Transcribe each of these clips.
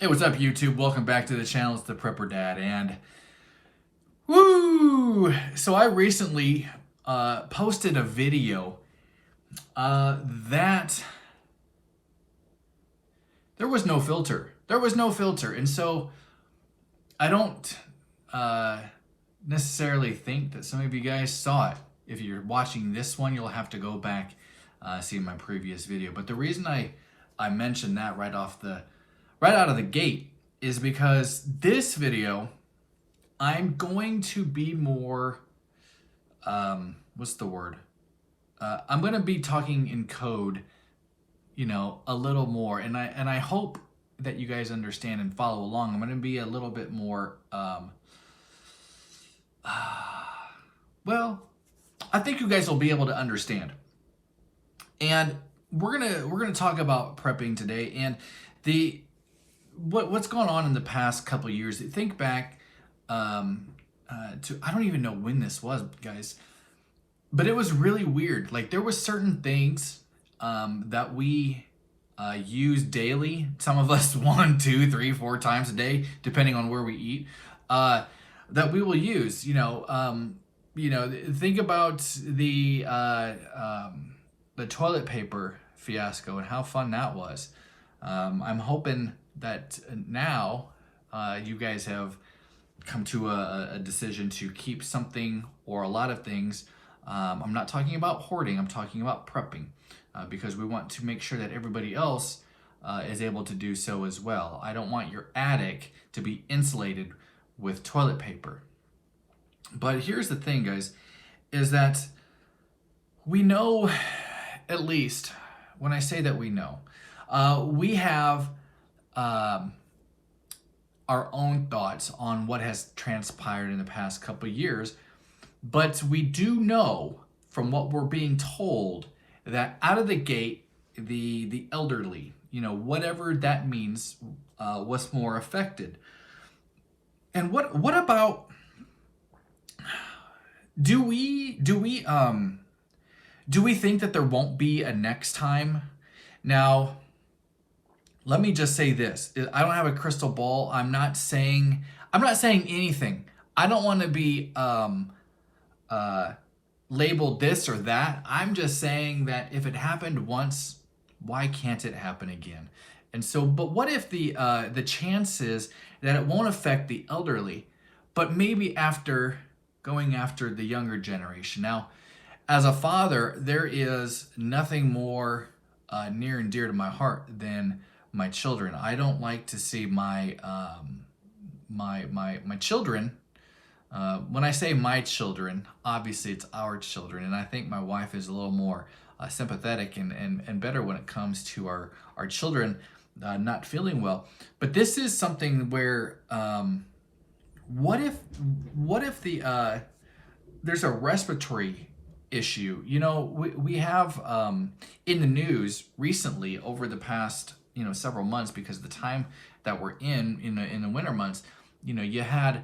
Hey, what's up, YouTube? Welcome back to the channel. It's the Prepper Dad, and woo! So I recently posted a video that there was no filter. There was no filter, and so I don't necessarily think that some of you guys saw it. If you're watching this one, you'll have to go back see my previous video. But the reason I mentioned that right out of the gate is because this video, I'm going to be more, what's the word? I'm going to be talking in code, a little more. And I hope that you guys understand and follow along. I'm going to be a little bit more, well, I think you guys will be able to understand. And we're gonna talk about prepping today, and what's gone on in the past couple of years. Think back to, I don't even know when this was, guys, but it was really weird. Like, there was certain things that we use daily. Some of us 1, 2, 3, 4 times a day, depending on where we eat. That we will use. Think about the toilet paper fiasco and how fun that was. I'm hoping that now you guys have come to a decision to keep something or a lot of things. I'm not talking about hoarding, I'm talking about prepping, because we want to make sure that everybody else is able to do so as well. I don't want your attic to be insulated with toilet paper. But here's the thing, guys, is that we know, at least when I say that we know, we have our own thoughts on what has transpired in the past couple of years, but we do know from what we're being told that out of the gate, the elderly, whatever that means, was more affected. And what about, do we think that there won't be a next time? Now, let me just say this. I don't have a crystal ball. I'm not saying anything. I don't want to be labeled this or that. I'm just saying that if it happened once, why can't it happen again? And so, but what if the chances that it won't affect the elderly, but maybe going after the younger generation? Now, as a father, there is nothing more near and dear to my heart than my children. I don't like to see my children. When I say my children, obviously it's our children, and I think my wife is a little more sympathetic and better when it comes to our children not feeling well. But this is something where what if there's a respiratory issue? We have in the news recently over the past several months, because of the time that we're in the winter months, you had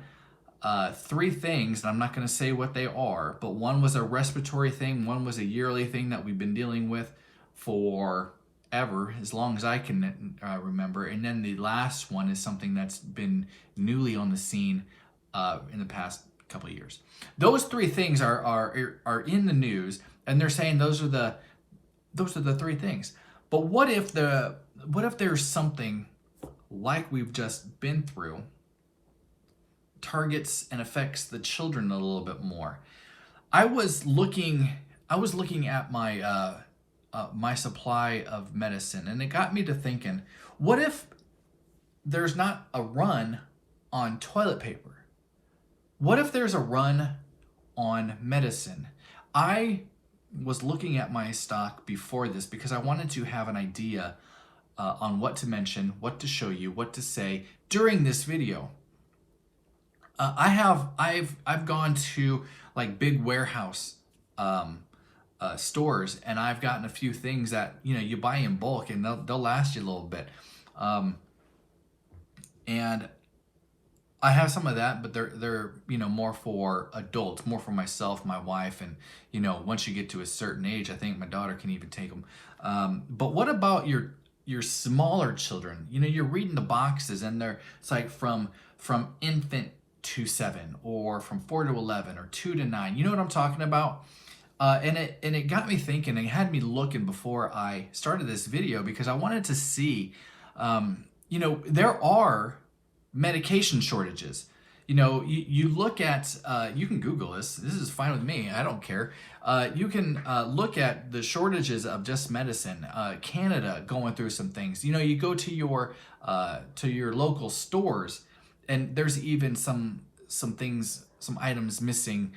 3 things, and I'm not going to say what they are, but one was a respiratory thing, one was a yearly thing that we've been dealing with forever, as long as I can remember, and then the last one is something that's been newly on the scene in the past couple of years. Those 3 things are in the news, and they're saying those are the 3 things. But what if there's something like we've just been through targets and affects the children a little bit more? I was looking at my my supply of medicine, and it got me to thinking, what if there's not a run on toilet paper? What if there's a run on medicine? I was looking at my stock before this because I wanted to have an idea on what to mention, what to show you, what to say during this video. I've gone to like big warehouse stores, and I've gotten a few things that you buy in bulk, and they'll last you a little bit. And I have some of that, but they're more for adults, more for myself, my wife, and once you get to a certain age, I think my daughter can even take them. But what about your your smaller children. You know, you're reading the boxes and it's like from infant to 7, or from 4 to 11, or 2 to 9. You know what I'm talking about? And it got me thinking, and it had me looking before I started this video, because I wanted to see, you know, there are medication shortages. You know, you look at, you can Google this. This is fine with me. I don't care. You can look at the shortages of just medicine. Canada going through some things. You know, you go to your local stores, and there's even some things, some items missing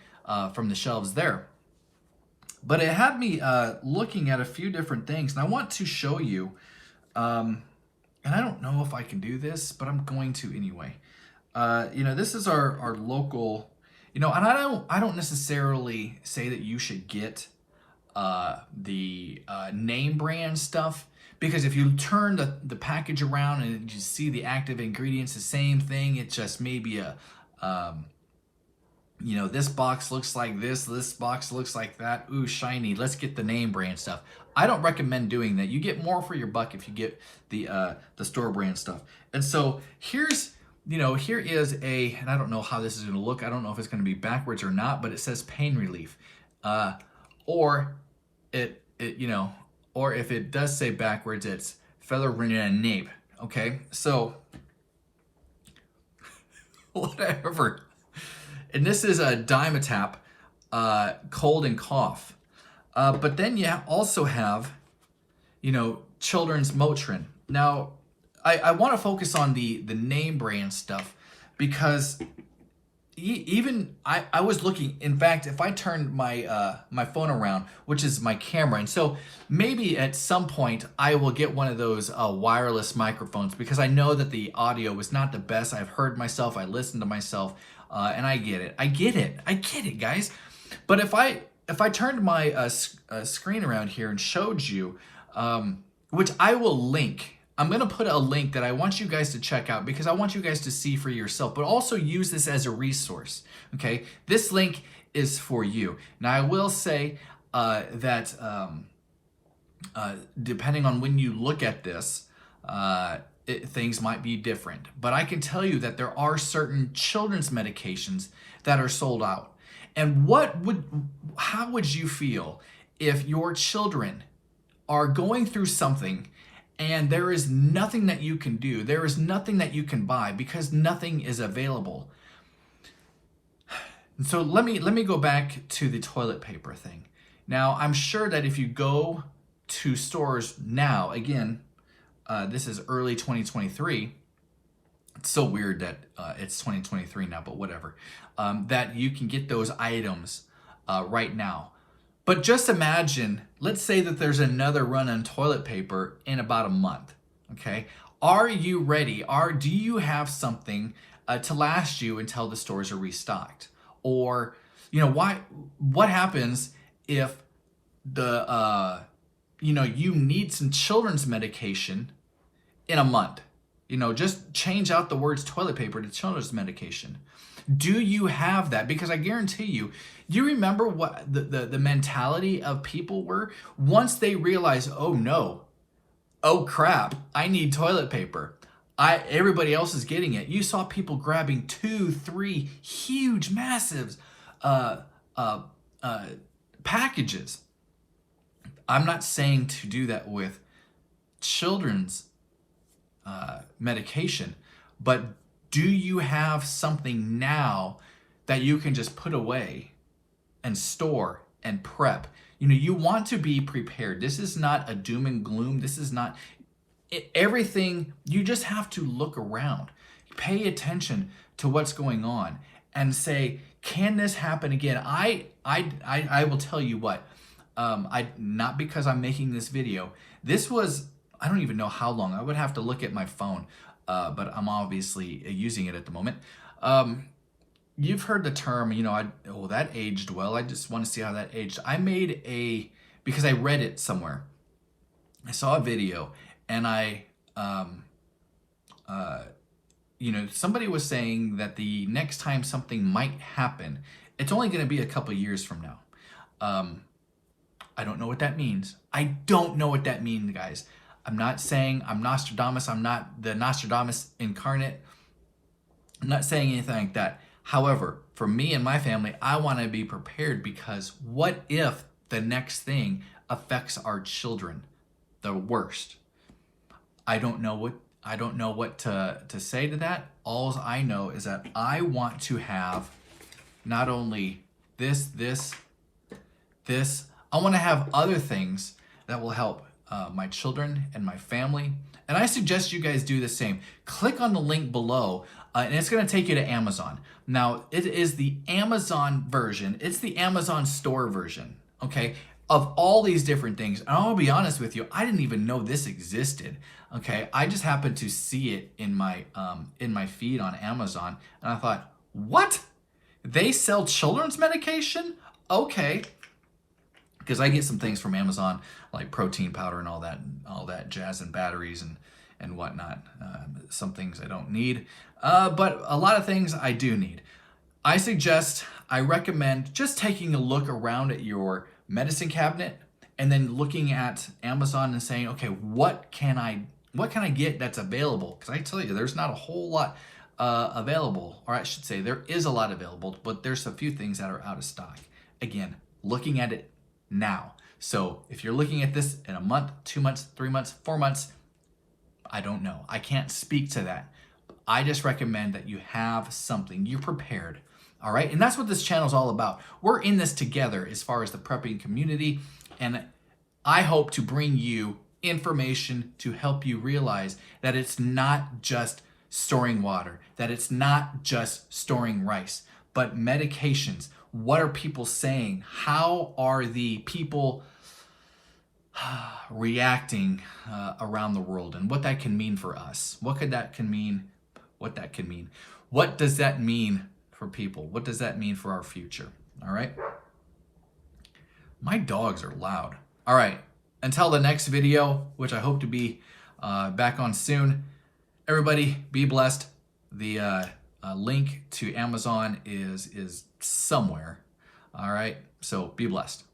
from the shelves there. But it had me looking at a few different things, and I want to show you. And I don't know if I can do this, but I'm going to anyway. You know, this is our local, you know, and I don't necessarily say that you should get the name brand stuff, because if you turn the package around and you see the active ingredients, the same thing, it's just maybe a, you know, this box looks like this box looks like that. Ooh, shiny. Let's get the name brand stuff. I don't recommend doing that. You get more for your buck if you get the store brand stuff. And so here's, you know, here is and I don't know how this is going to look. I don't know if it's going to be backwards or not, but it says pain relief. Or it you know, or if it does say backwards, it's nape. Okay, so whatever. And this is a Dimetap, cold and cough. But then you also have, you know, children's Motrin. Now, I want to focus on the name brand stuff, because even I was looking. In fact, if I turned my phone around, which is my camera, and so maybe at some point I will get one of those wireless microphones, because I know that the audio was not the best. I've heard myself, I listened to myself, and I get it, guys. But if I turned my screen around here and showed you, which I will link. I'm going to put a link that I want you guys to check out, because I want you guys to see for yourself, but also use this as a resource, okay? This link is for you. Now, I will say that depending on when you look at this, things might be different. But I can tell you that there are certain children's medications that are sold out. And how would you feel if your children are going through something and there is nothing that you can do? There is nothing that you can buy because nothing is available. And so let me go back to the toilet paper thing. Now, I'm sure that if you go to stores now, again, this is early 2023. It's so weird that it's 2023 now, but whatever. That you can get those items right now. But just imagine, let's say that there's another run on toilet paper in about a month, okay? Are you ready? Do you have something to last you until the stores are restocked? Or, you know, what happens if you know, you need some children's medication in a month? You know, just change out the words toilet paper to children's medication. Do you have that? Because I guarantee you remember what the mentality of people were once they realized, oh no, oh crap, I need toilet paper. Everybody else is getting it. You saw people grabbing 2, 3 huge, massive packages. I'm not saying to do that with children's medication, but do you have something now that you can just put away and store and prep? You know, you want to be prepared. This is not a doom and gloom. This is not everything. You just have to look around, pay attention to what's going on, and say, can this happen again? I will tell you what. Not because I'm making this video. This was, I don't even know how long. I would have to look at my phone, but I'm obviously using it at the moment. You've heard the term, you know, that aged well. I just want to see how that aged. I made because I read it somewhere. I saw a video, and you know, somebody was saying that the next time something might happen, it's only going to be a couple years from now. I don't know what that means. I don't know what that means, guys. I'm not saying I'm Nostradamus. I'm not the Nostradamus incarnate. I'm not saying anything like that. However, for me and my family, I want to be prepared, because what if the next thing affects our children the worst? I don't know what to say to that. All I know is that I want to have not only this, I want to have other things that will help my children and my family. And I suggest you guys do the same. Click on the link below, and it's going to take you to Amazon. Now, it is the Amazon version. It's the Amazon store version, okay, of all these different things. And I'll be honest with you, I didn't even know this existed, okay? I just happened to see it in my feed on Amazon, and I thought, what? They sell children's medication? Okay. Because I get some things from Amazon, like protein powder and all that jazz, and batteries and whatnot. Some things I don't need, but a lot of things I do need. I recommend just taking a look around at your medicine cabinet, and then looking at Amazon and saying, okay, what can I get that's available? Because I tell you, there's not a whole lot available, or I should say there is a lot available, but there's a few things that are out of stock. Again, looking at it now. So if you're looking at this in a month, 2 months, 3 months, 4 months, I don't know. I can't speak to that. I just recommend that you have something. You're prepared. All right. And that's what this channel is all about. We're in this together as far as the prepping community. And I hope to bring you information to help you realize that it's not just storing water, that it's not just storing rice, but medications. What are people saying? How are the people reacting around the world, and what that can mean for us? What does that mean? What does that mean for people? What does that mean for our future? All right. My dogs are loud. All right. Until the next video, which I hope to be back on soon. Everybody, be blessed. The link to Amazon is somewhere. All right. So be blessed.